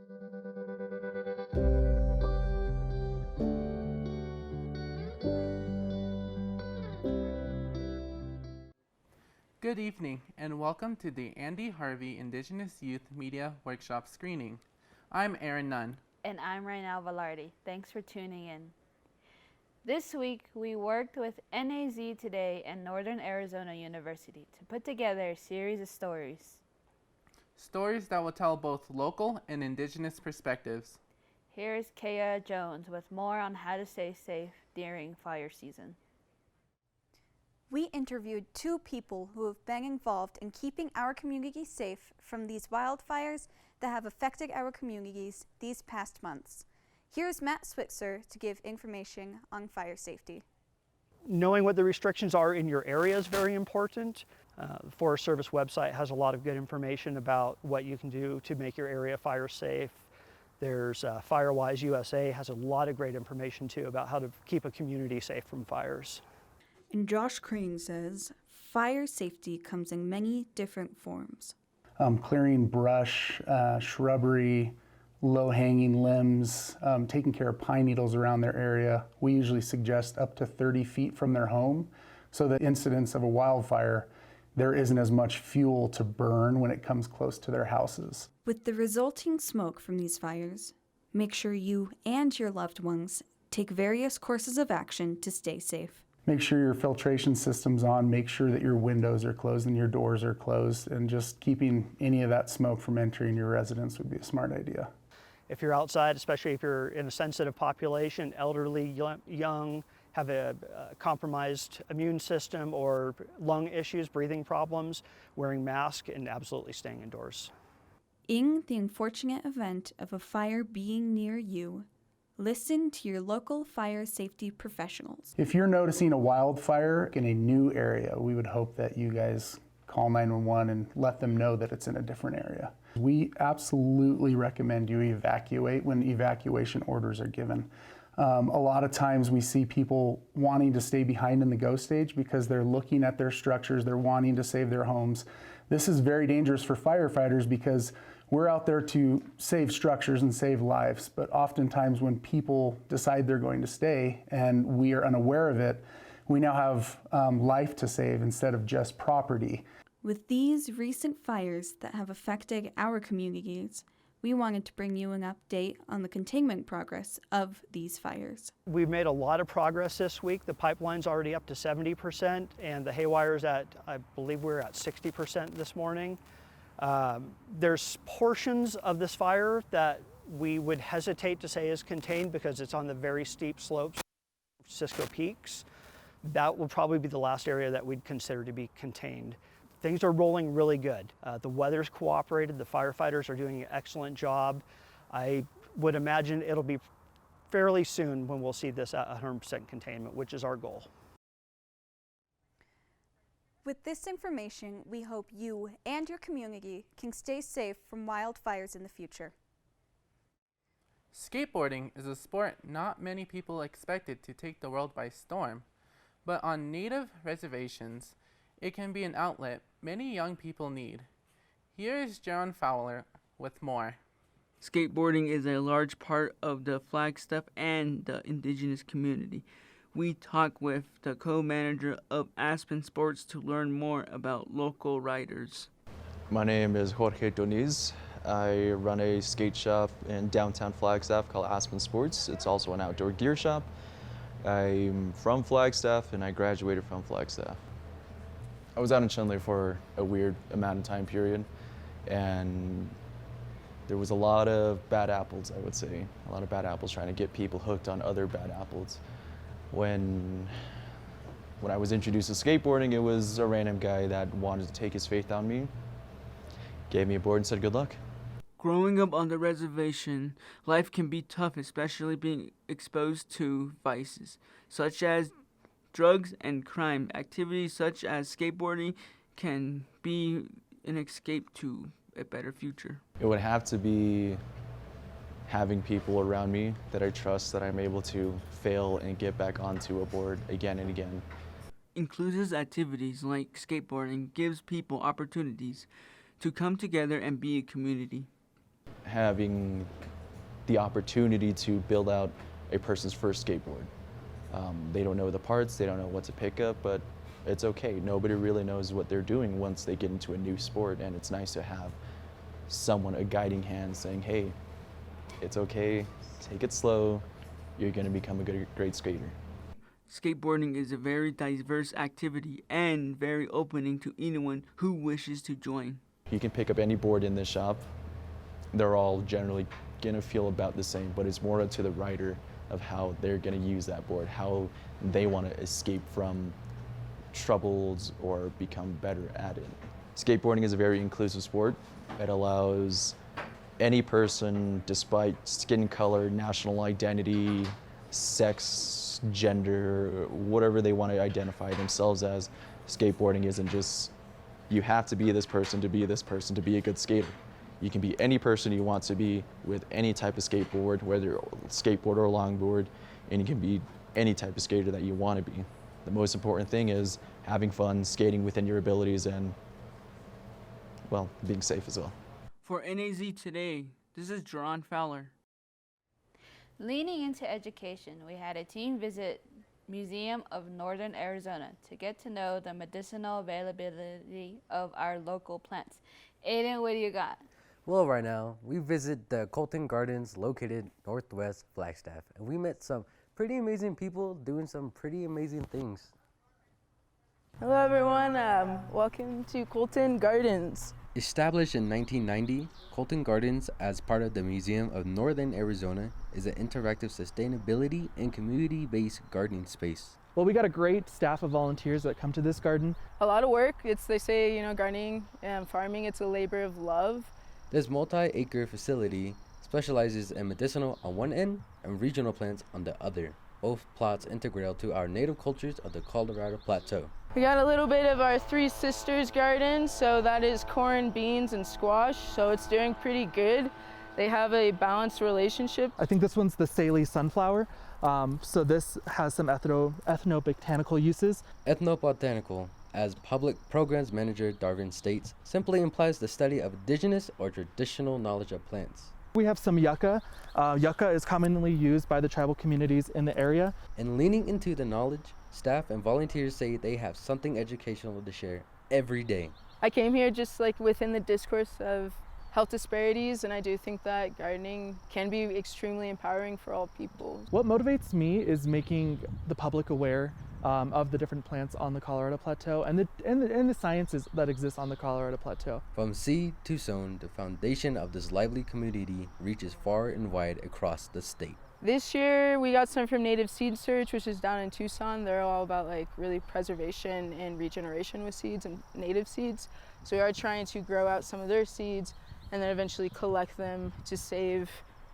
Good evening, and welcome to the Andy Harvey Indigenous Youth Media Workshop screening. I'm Aaron Nunn. And I'm Rainal Velarde. Thanks for tuning in. This week, we worked with NAZ Today and Northern Arizona University to put together a series of stories. Stories that will tell both local and Indigenous perspectives. Here's Kaya Jones with more on how to stay safe during fire season. We interviewed two people who have been involved in keeping our community safe from these wildfires that have affected our communities these past months. Here's Matt Switzer to give information on fire safety. Knowing what the restrictions are in your area is very important. The Forest Service website has a lot of good information about what you can do to make your area fire safe. There's Firewise USA has a lot of great information too about how to keep a community safe from fires. And Josh Crane says, fire safety comes in many different forms. Clearing brush, shrubbery, low-hanging limbs, taking care of pine needles around their area. We usually suggest up to 30 feet from their home, so the incidence of a wildfire, there isn't as much fuel to burn when it comes close to their houses. With the resulting smoke from these fires, make sure you and your loved ones take various courses of action to stay safe. Make sure your filtration system's on, make sure that your windows are closed and your doors are closed, and just keeping any of that smoke from entering your residence would be a smart idea. If you're outside, especially if you're in a sensitive population, elderly, young, have a compromised immune system or lung issues, breathing problems, wearing masks and absolutely staying indoors. In the unfortunate event of a fire being near you, listen to your local fire safety professionals. If you're noticing a wildfire in a new area, we would hope that you guys call 911 and let them know that it's in a different area. We absolutely recommend you evacuate when evacuation orders are given. A lot of times we see people wanting to stay behind in the go stage because they're looking at their structures, they're wanting to save their homes. This is very dangerous for firefighters because we're out there to save structures and save lives, but oftentimes when people decide they're going to stay and we are unaware of it, we now have life to save instead of just property. With these recent fires that have affected our communities, we wanted to bring you an update on the containment progress of these fires. We've made a lot of progress this week. The pipeline's already up to 70%, and the haywire's at, I believe we're at 60% this morning. There's portions of this fire that we would hesitate to say is contained because it's on the very steep slopes, Cisco Peaks. That will probably be the last area that we'd consider to be contained. Things are rolling really good. The weather's cooperated, the firefighters are doing an excellent job. I would imagine it'll be fairly soon when we'll see this at 100% containment, which is our goal. With this information, we hope you and your community can stay safe from wildfires in the future. Skateboarding is a sport not many people expected to take the world by storm, but on native reservations, it can be an outlet many young people need. Here is Jaron Fowler with more. Skateboarding is a large part of the Flagstaff and the Indigenous community. We talk with the co-manager of Aspen Sports to learn more about local riders. My name is Jorge Doniz. I run a skate shop in downtown Flagstaff called Aspen Sports. It's also an outdoor gear shop. I'm from Flagstaff and I graduated from Flagstaff. I was out in Chandler for a weird amount of time period, and there was a lot of bad apples, I would say. A lot of bad apples trying to get people hooked on other bad apples. When I was introduced to skateboarding, it was a random guy that wanted to take his faith on me, gave me a board and said good luck. Growing up on the reservation, life can be tough, especially being exposed to vices, such as drugs and crime. Activities such as skateboarding can be an escape to a better future. It would have to be having people around me that I trust, that I'm able to fail and get back onto a board again and again. Inclusive activities like skateboarding gives people opportunities to come together and be a community. having the opportunity to build out a person's first skateboard. They don't know the parts, they don't know what to pick up, but it's okay. Nobody really knows what they're doing once they get into a new sport, and it's nice to have someone, a guiding hand, saying, hey, it's okay, take it slow, you're gonna become a great skater. Skateboarding is a very diverse activity and very opening to anyone who wishes to join. You can pick up any board in this shop. They're all generally gonna feel about the same, but it's more up to the rider of how they're gonna use that board, how they wanna escape from troubles or become better at it. Skateboarding is a very inclusive sport. It allows any person, despite skin color, national identity, sex, gender, whatever they want to identify themselves as. Skateboarding isn't just, you have to be this person to be this person to be a good skater. You can be any person you want to be with any type of skateboard, whether skateboard or longboard, and you can be any type of skater that you want to be. The most important thing is having fun, skating within your abilities, and, well, being safe as well. For NAZ Today, this is Jerron Fowler. Leaning into education, we had a team visit Museum of Northern Arizona to get to know the medicinal availability of our local plants. Aiden, what do you got? Well, right now, we visit the Colton Gardens located northwest Flagstaff, and we met some pretty amazing people doing some pretty amazing things. Hello everyone, welcome to Colton Gardens. Established in 1990, Colton Gardens, as part of the Museum of Northern Arizona, is an interactive sustainability and community-based gardening space. Well, we got a great staff of volunteers that come to this garden. A lot of work. They say, gardening and farming, it's a labor of love. This multi-acre facility specializes in medicinal on one end and regional plants on the other. Both plots integral to our native cultures of the Colorado Plateau. We got a little bit of our Three Sisters garden, so that is corn, beans, and squash, so it's doing pretty good. They have a balanced relationship. I think this one's the Saley sunflower, so this has some ethnobotanical uses. Ethnobotanical, as Public Programs Manager Darvin states, simply implies the study of indigenous or traditional knowledge of plants. We have some yucca. Yucca is commonly used by the tribal communities in the area. And leaning into the knowledge, staff and volunteers say they have something educational to share every day. I came here just within the discourse of health disparities, and I do think that gardening can be extremely empowering for all people. What motivates me is making the public aware of the different plants on the Colorado Plateau and the sciences that exist on the Colorado Plateau. From seed to sown, the foundation of this lively community reaches far and wide across the state. This year we got some from Native Seed Search, which is down in Tucson. They're all about really preservation and regeneration with seeds and native seeds. So we are trying to grow out some of their seeds and then eventually collect them to save.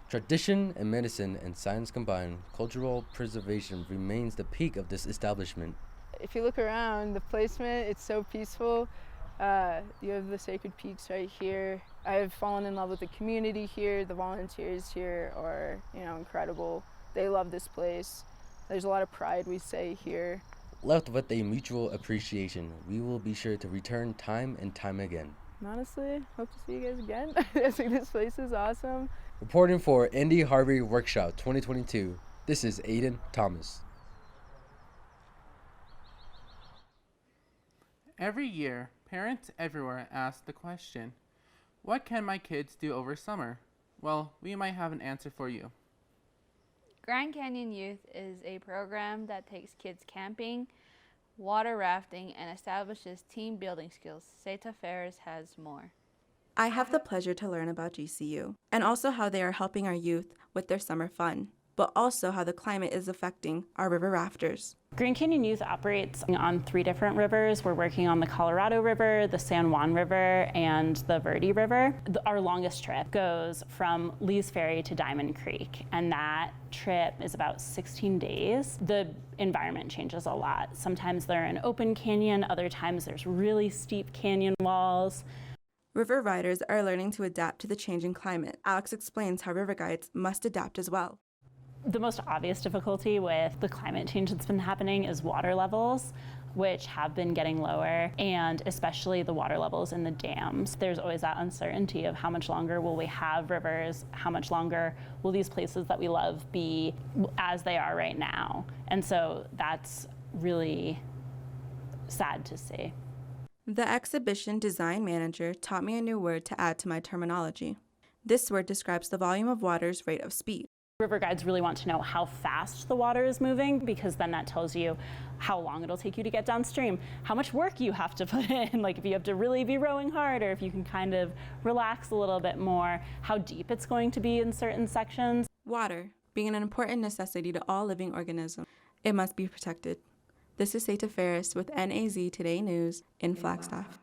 Tradition and medicine and science combined, cultural preservation remains the peak of this establishment. If you look around, the placement, it's so peaceful. You have the Sacred Peaks right here. I've fallen in love with the community here. The volunteers here are, incredible. They love this place. There's a lot of pride, we say, here. Left with a mutual appreciation, we will be sure to return time and time again. And honestly, hope to see you guys again. I think this place is awesome. Reporting for Indy Harvey Workshop 2022, this is Aiden Thomas. Every year, parents everywhere ask the question, what can my kids do over summer? Well, we might have an answer for you. Grand Canyon Youth is a program that takes kids camping, water rafting, and establishes team building skills. Seta Ferris has more. I have the pleasure to learn about GCU and also how they are helping our youth with their summer fun, but also how the climate is affecting our river rafters. Grand Canyon Youth operates on 3 different rivers. We're working on the Colorado River, the San Juan River, and the Verde River. Our longest trip goes from Lee's Ferry to Diamond Creek, and that trip is about 16 days. The environment changes a lot. Sometimes they're an open canyon, other times there's really steep canyon walls. River riders are learning to adapt to the changing climate. Alex explains how river guides must adapt as well. The most obvious difficulty with the climate change that's been happening is water levels. which have been getting lower, and especially the water levels in the dams. There's always that uncertainty of how much longer will we have rivers, how much longer will these places that we love be as they are right now. And so that's really sad to see. The exhibition design manager taught me a new word to add to my terminology. This word describes the volume of water's rate of speed. River guides really want to know how fast the water is moving, because then that tells you how long it'll take you to get downstream, how much work you have to put in, like if you have to really be rowing hard or if you can kind of relax a little bit more, how deep it's going to be in certain sections. Water, being an important necessity to all living organisms, it must be protected. This is Seta Ferris with NAZ Today News in Flagstaff.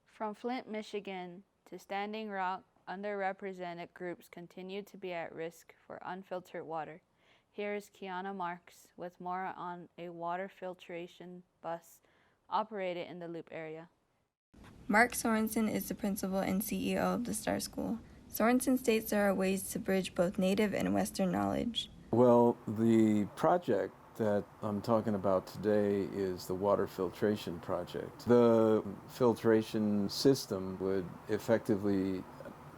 From Flint, Michigan to Standing Rock, underrepresented groups continue to be at risk for unfiltered water. Here is Kiana Marks with more on a water filtration bus operated in the Loop area. Mark Sorensen is the principal and CEO of the Star School. Sorensen states there are ways to bridge both native and Western knowledge. Well, the project that I'm talking about today is the water filtration project. The filtration system would effectively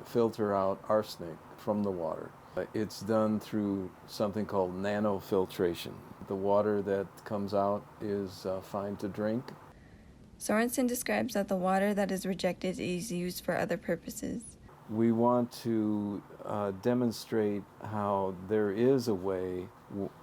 filter out arsenic from the water. It's done through something called nanofiltration. The water that comes out is fine to drink. Sorensen describes that the water that is rejected is used for other purposes. We want to demonstrate how there is a way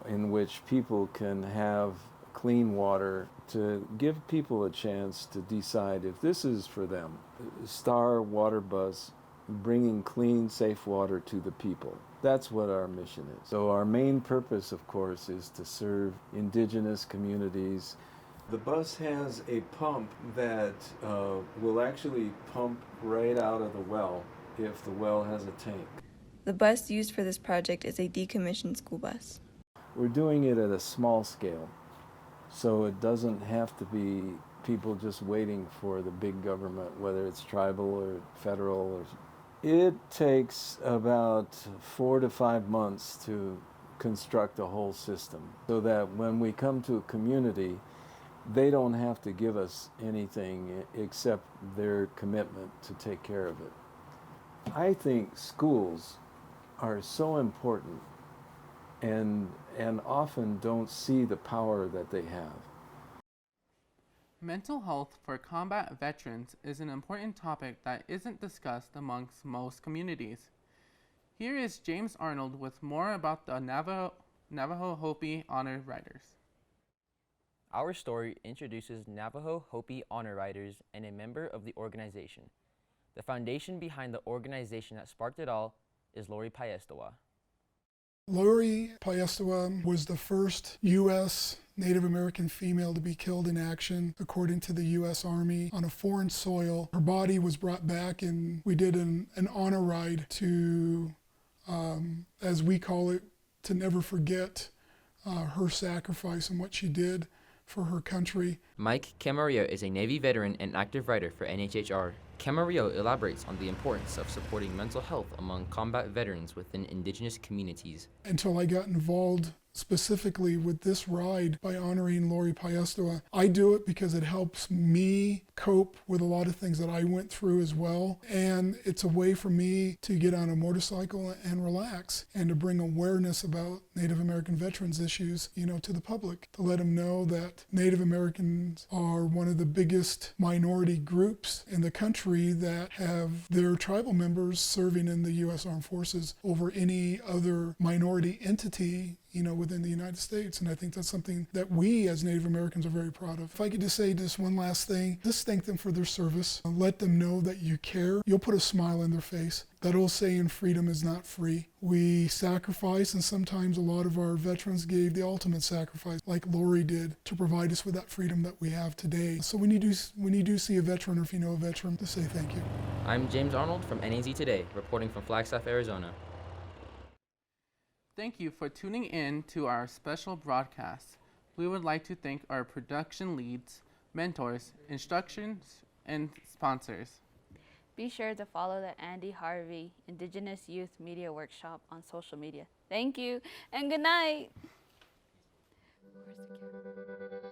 in which people can have clean water, to give people a chance to decide if this is for them. Star Water Bus, bringing clean, safe water to the people. That's what our mission is. So our main purpose, of course, is to serve indigenous communities. The bus has a pump that will actually pump right out of the well if the well has a tank. The bus used for this project is a decommissioned school bus. We're doing it at a small scale, so it doesn't have to be people just waiting for the big government, whether it's tribal or federal. It takes about 4 to 5 months to construct a whole system, so that when we come to a community, they don't have to give us anything except their commitment to take care of it. I think schools are so important and often don't see the power that they have. Mental health for combat veterans is an important topic that isn't discussed amongst most communities. Here is James Arnold with more about the Navajo Hopi Honor Riders. Our story introduces Navajo Hopi Honor Riders and a member of the organization. The foundation behind the organization that sparked it all is Lori Paestawa. Lori Paestawa was the first U.S. Native American female to be killed in action, according to the U.S. Army, on a foreign soil. Her body was brought back, and we did an honor ride to, as we call it, to never forget her sacrifice and what she did for her country. Mike Camarillo is a Navy veteran and active writer for NHHR. Camarillo elaborates on the importance of supporting mental health among combat veterans within indigenous communities. Until I got involved specifically with this ride by honoring Lori Paestawa, I do it because it helps me cope with a lot of things that I went through as well. And it's a way for me to get on a motorcycle and relax, and to bring awareness about Native American veterans issues, to the public, to let them know that Native Americans are one of the biggest minority groups in the country that have their tribal members serving in the U.S. Armed Forces over any other minority entity within the United States. And I think that's something that we as Native Americans are very proud of. If I could just say just one last thing, just thank them for their service. Let them know that you care. You'll put a smile on their face. That old saying, freedom is not free. We sacrifice, and sometimes a lot of our veterans gave the ultimate sacrifice, like Lori did, to provide us with that freedom that we have today. So when you do see a veteran, or if you know a veteran, just say thank you. I'm James Arnold from NAZ Today, reporting from Flagstaff, Arizona. Thank you for tuning in to our special broadcast. We would like to thank our production leads, mentors, instructions, and sponsors. Be sure to follow the Andy Harvey Indigenous Youth Media Workshop on social media. Thank you, and good night. Where's the camera?